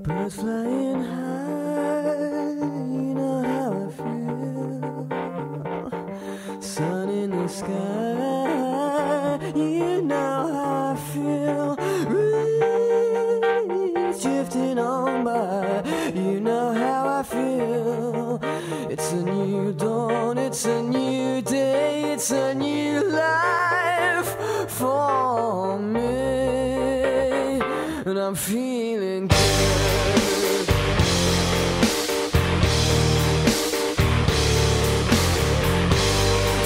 Birds flying high, you know how I feel. Sun in the sky, you know how I feel. Reeds drifting on by, you know how I feel. It's a new dawn, it's a new day, it's a new life for me, and I'm feeling good.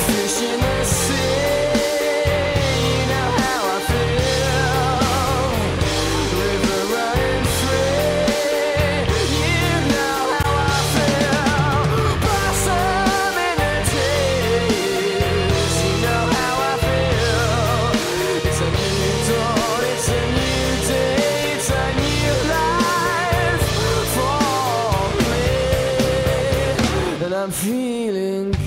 Fish in the sea, you know how I feel. River running free, you know how I feel. Blossom in the trees, you know how I feel. It's a new dawn, it's a new day, it's a new life for me, and I'm feeling good.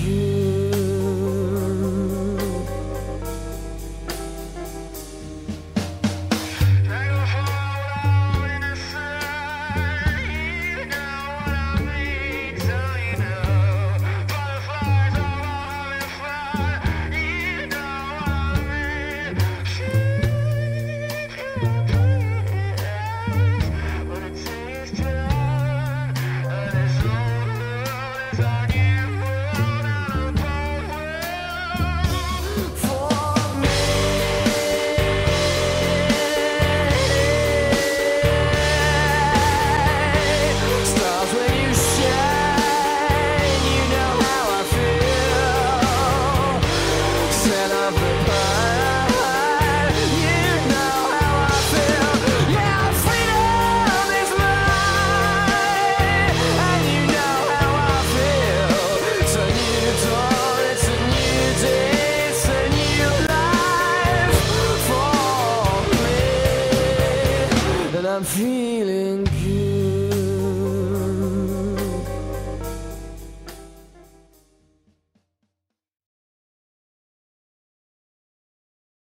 I'm feeling